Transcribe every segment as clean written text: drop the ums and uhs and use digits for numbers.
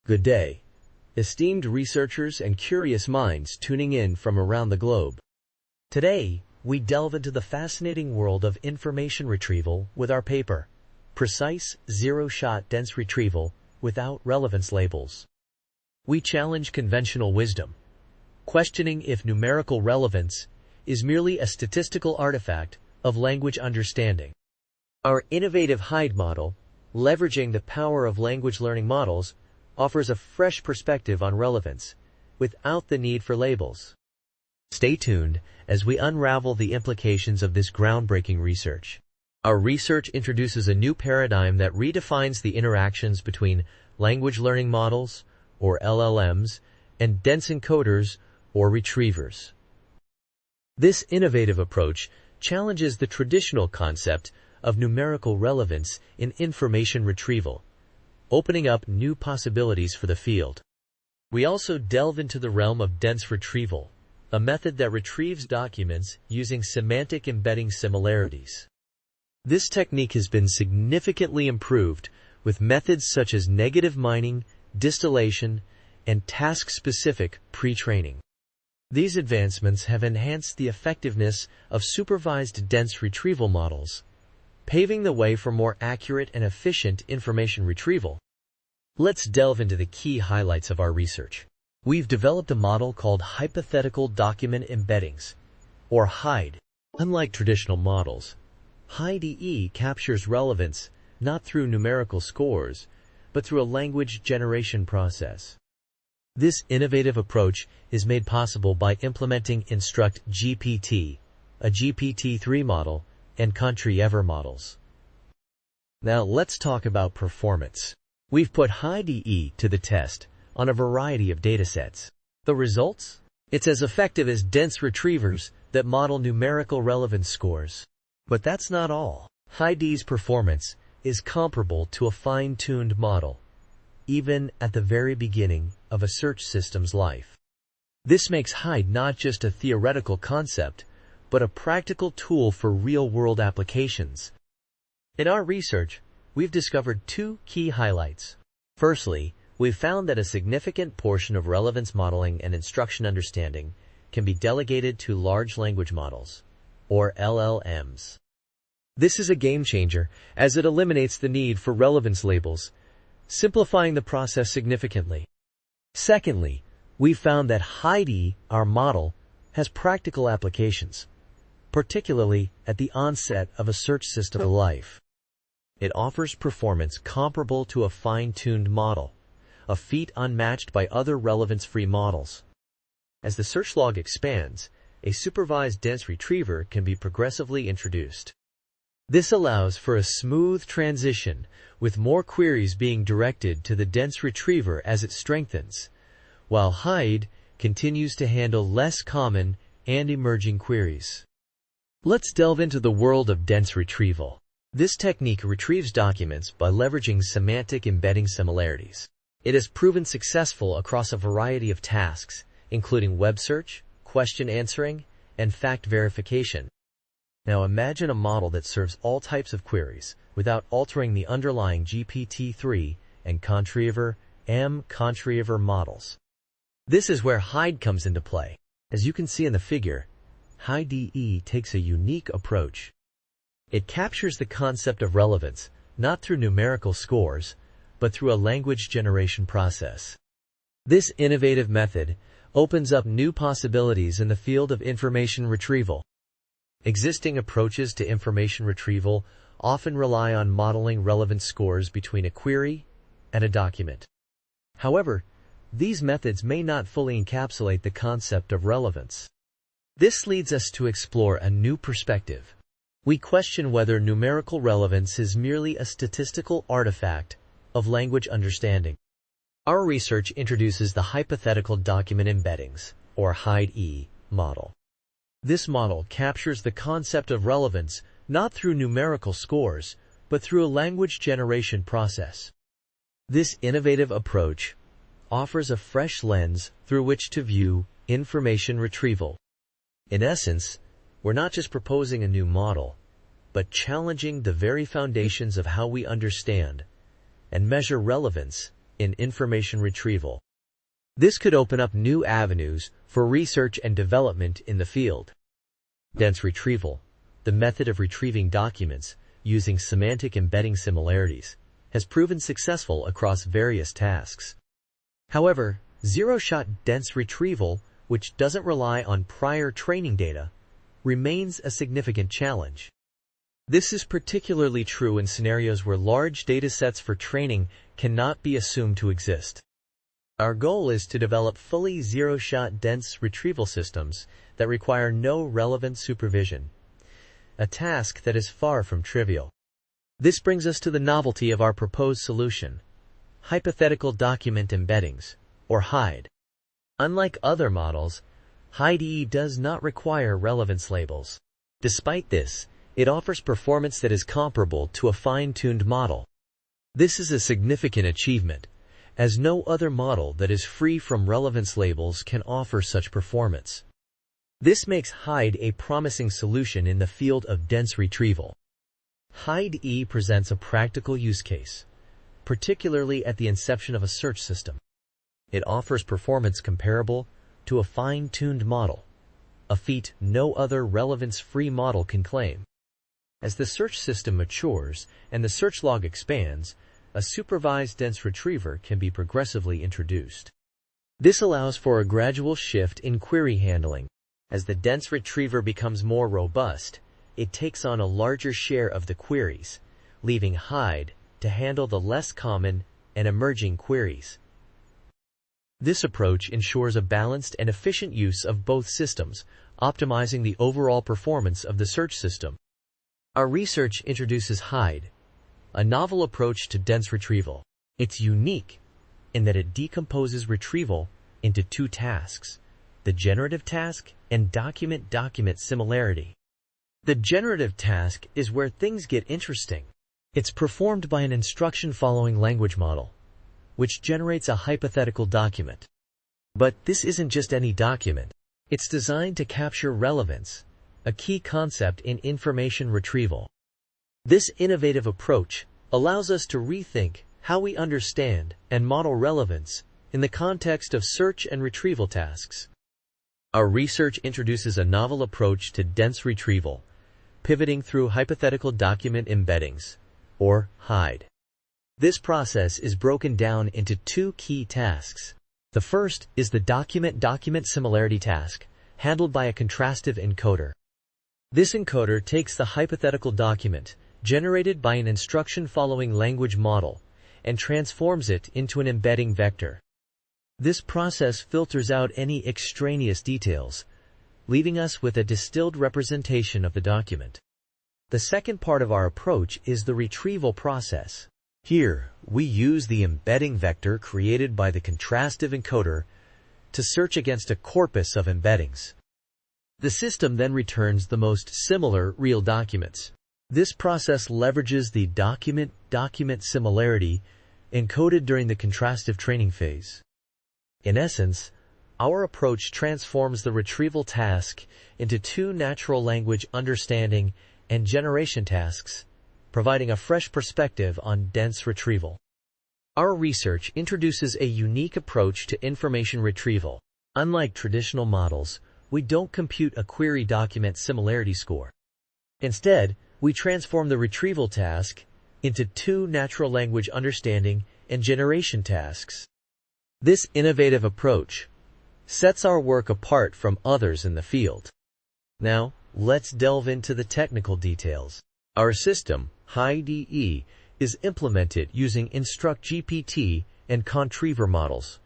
Good day, esteemed researchers and curious minds tuning in from around the globe. Today, we delve into the fascinating world of information retrieval with our paper, Precise Zero-Shot Dense Retrieval Without Relevance Labels. We challenge conventional wisdom, questioning if numerical relevance is merely a statistical artifact of language understanding. Our innovative HyDE model, leveraging the power of language learning models, offers a fresh perspective on relevance, without the need for labels. Stay tuned as we unravel the implications of this groundbreaking research. Our research introduces a new paradigm that redefines the interactions between language learning models, or LLMs, and dense encoders, or retrievers. This innovative approach challenges the traditional concept of numerical relevance in information retrieval, opening up new possibilities for the field. We also delve into the realm of dense retrieval, a method that retrieves documents using semantic embedding similarities. This technique has been significantly improved with methods such as negative mining, distillation, and task-specific pre-training. These advancements have enhanced the effectiveness of supervised dense retrieval models, paving the way for more accurate and efficient information retrieval. Let's delve into the key highlights of our research. We've developed a model called Hypothetical Document Embeddings, or HyDE. Unlike traditional models, HyDE captures relevance not through numerical scores, but through a language generation process. This innovative approach is made possible by implementing InstructGPT, a GPT-3 model, and Contriever models. Now let's talk about performance. We've put HyDE to the test on a variety of datasets. The results? It's as effective as dense retrievers that model numerical relevance scores. But that's not all. HyDE's performance is comparable to a fine-tuned model, even at the very beginning of a search system's life. This makes HyDE not just a theoretical concept, but a practical tool for real-world applications. In our research, we've discovered two key highlights. Firstly, we've found that a significant portion of relevance modeling and instruction understanding can be delegated to large language models, or LLMs. This is a game changer as it eliminates the need for relevance labels, simplifying the process significantly. Secondly, we've found that HyDE, our model, has practical applications, particularly at the onset of a search system life. It offers performance comparable to a fine-tuned model, a feat unmatched by other relevance-free models. As the search log expands, a supervised dense retriever can be progressively introduced. This allows for a smooth transition, with more queries being directed to the dense retriever as it strengthens, while HyDE continues to handle less common and emerging queries. Let's delve into the world of dense retrieval. This technique retrieves documents by leveraging semantic embedding similarities. It has proven successful across a variety of tasks, including web search, question answering, and fact verification. Now imagine a model that serves all types of queries without altering the underlying GPT-3 and Contriever models. This is where HyDE comes into play. As you can see in the figure, HyDE takes a unique approach. It captures the concept of relevance not through numerical scores, but through a language generation process. This innovative method opens up new possibilities in the field of information retrieval. Existing approaches to information retrieval often rely on modeling relevance scores between a query and a document. However, these methods may not fully encapsulate the concept of relevance. This leads us to explore a new perspective. We question whether numerical relevance is merely a statistical artifact of language understanding. Our research introduces the Hypothetical Document Embeddings, or HyDE, model. This model captures the concept of relevance not through numerical scores, but through a language generation process. This innovative approach offers a fresh lens through which to view information retrieval. In essence, we're not just proposing a new model, but challenging the very foundations of how we understand and measure relevance in information retrieval. This could open up new avenues for research and development in the field. Dense retrieval, the method of retrieving documents using semantic embedding similarities, has proven successful across various tasks. However, zero-shot dense retrieval, which doesn't rely on prior training data, remains a significant challenge. This is particularly true in scenarios where large datasets for training cannot be assumed to exist. Our goal is to develop fully zero-shot dense retrieval systems that require no relevant supervision, a task that is far from trivial. This brings us to the novelty of our proposed solution, Hypothetical Document Embeddings, or HyDE. Unlike other models, HyDE does not require relevance labels. Despite this, it offers performance that is comparable to a fine-tuned model. This is a significant achievement, as no other model that is free from relevance labels can offer such performance. This makes HyDE a promising solution in the field of dense retrieval. HyDE presents a practical use case, particularly at the inception of a search system. It offers performance comparable to a fine-tuned model, a feat no other relevance-free model can claim. As the search system matures and the search log expands, a supervised dense retriever can be progressively introduced. This allows for a gradual shift in query handling. As the dense retriever becomes more robust, it takes on a larger share of the queries, leaving HyDE to handle the less common and emerging queries. This approach ensures a balanced and efficient use of both systems, optimizing the overall performance of the search system. Our research introduces HyDE, a novel approach to dense retrieval. It's unique in that it decomposes retrieval into two tasks, the generative task and document-document similarity. The generative task is where things get interesting. It's performed by an instruction-following language model, which generates a hypothetical document. But this isn't just any document. It's designed to capture relevance, a key concept in information retrieval. This innovative approach allows us to rethink how we understand and model relevance in the context of search and retrieval tasks. Our research introduces a novel approach to dense retrieval, pivoting through hypothetical document embeddings, or HyDE. This process is broken down into two key tasks. The first is the document-document similarity task, handled by a contrastive encoder. This encoder takes the hypothetical document, generated by an instruction-following language model, and transforms it into an embedding vector. This process filters out any extraneous details, leaving us with a distilled representation of the document. The second part of our approach is the retrieval process. Here, we use the embedding vector created by the contrastive encoder to search against a corpus of embeddings. The system then returns the most similar real documents. This process leverages the document-document similarity encoded during the contrastive training phase. In essence, our approach transforms the retrieval task into two natural language understanding and generation tasks, providing a fresh perspective on dense retrieval. Our research introduces a unique approach to information retrieval. Unlike traditional models, we don't compute a query document similarity score. Instead, we transform the retrieval task into two natural language understanding and generation tasks. This innovative approach sets our work apart from others in the field. Now, let's delve into the technical details. Our system, HyDE, is implemented using InstructGPT and Contriever models.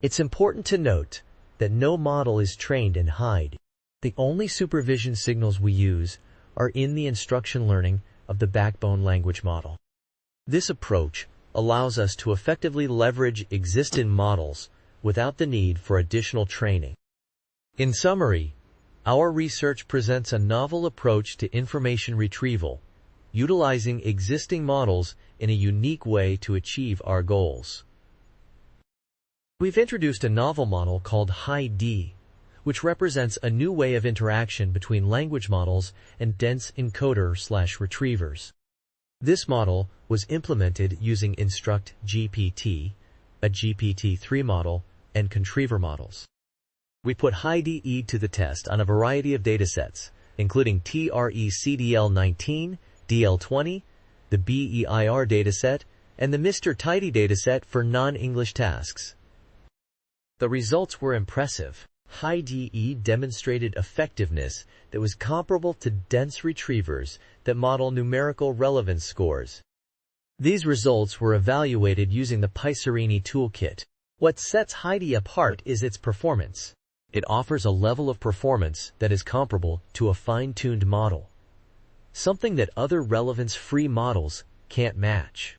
It's important to note that no model is trained in HyDE. The only supervision signals we use are in the instruction learning of the backbone language model. This approach allows us to effectively leverage existing models without the need for additional training. In summary, our research presents a novel approach to information retrieval, utilizing existing models in a unique way to achieve our goals. We've introduced a novel model called HyDE, which represents a new way of interaction between language models and dense encoder/retrievers. This model was implemented using InstructGPT, a GPT-3 model, and Contriever models. We put HyDE to the test on a variety of datasets, including TRECDL19, DL20, the BEIR dataset, and the Mr. Tidy dataset for non-English tasks. The results were impressive. HyDE demonstrated effectiveness that was comparable to dense retrievers that model numerical relevance scores. These results were evaluated using the Pyserini toolkit. What sets HyDE apart is its performance. It offers a level of performance that is comparable to a fine-tuned model, something that other relevance-free models can't match.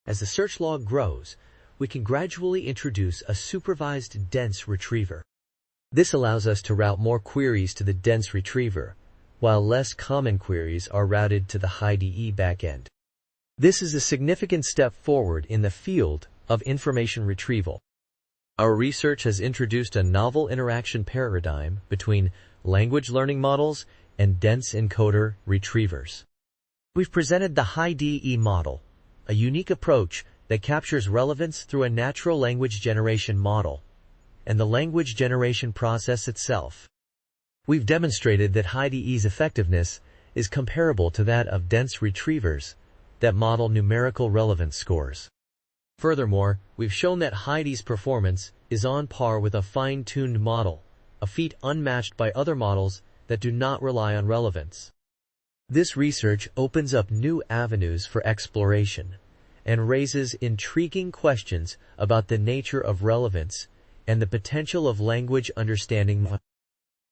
As the search log grows, we can gradually introduce a supervised dense retriever. This allows us to route more queries to the dense retriever, while less common queries are routed to the HyDE backend. This is a significant step forward in the field of information retrieval. Our research has introduced a novel interaction paradigm between language learning models and dense encoder retrievers. We've presented the HyDE model, a unique approach that captures relevance through a natural language generation model, and the language generation process itself. We've demonstrated that HyDE's effectiveness is comparable to that of dense retrievers that model numerical relevance scores. Furthermore, we've shown that HyDE's performance is on par with a fine-tuned model, a feat unmatched by other models that do not rely on relevance. This research opens up new avenues for exploration and raises intriguing questions about the nature of relevance and the potential of language understanding.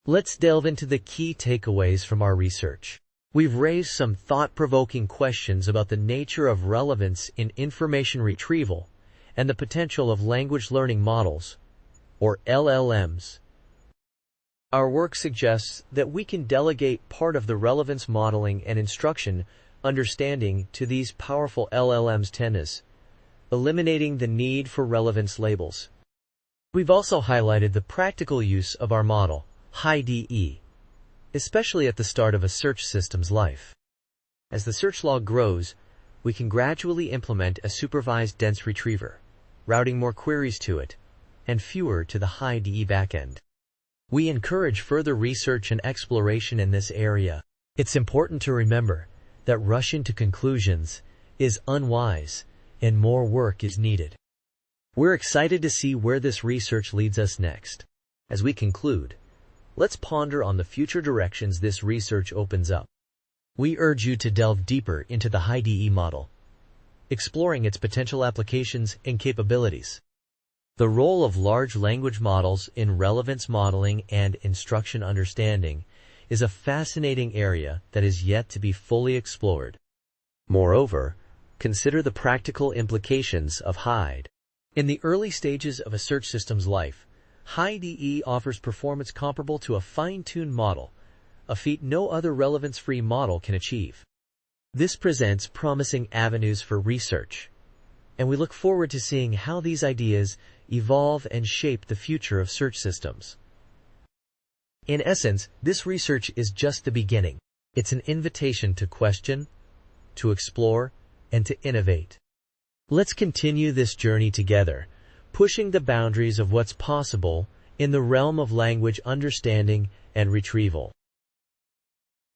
Let's delve into the key takeaways from our research. We've raised some thought-provoking questions about the nature of relevance in information retrieval and the potential of language learning models, or LLMs. Our work suggests that we can delegate part of the relevance modeling and instruction understanding to these powerful LLMs tennis, eliminating the need for relevance labels. We've also highlighted the practical use of our model, HyDE, especially at the start of a search system's life. As the search log grows, we can gradually implement a supervised dense retriever, routing more queries to it, and fewer to the HyDE backend. We encourage further research and exploration in this area. It's important to remember that rushing to conclusions is unwise, and more work is needed. We're excited to see where this research leads us next. As we conclude, let's ponder on the future directions this research opens up. We urge you to delve deeper into the HyDE model, exploring its potential applications and capabilities. The role of large language models in relevance modeling and instruction understanding is a fascinating area that is yet to be fully explored. Moreover, consider the practical implications of HyDE. In the early stages of a search system's life, HyDE offers performance comparable to a fine-tuned model, a feat no other relevance-free model can achieve. This presents promising avenues for research, and we look forward to seeing how these ideas evolve and shape the future of search systems. In essence, this research is just the beginning. It's an invitation to question, to explore, and to innovate. Let's continue this journey together, pushing the boundaries of what's possible in the realm of language understanding and retrieval.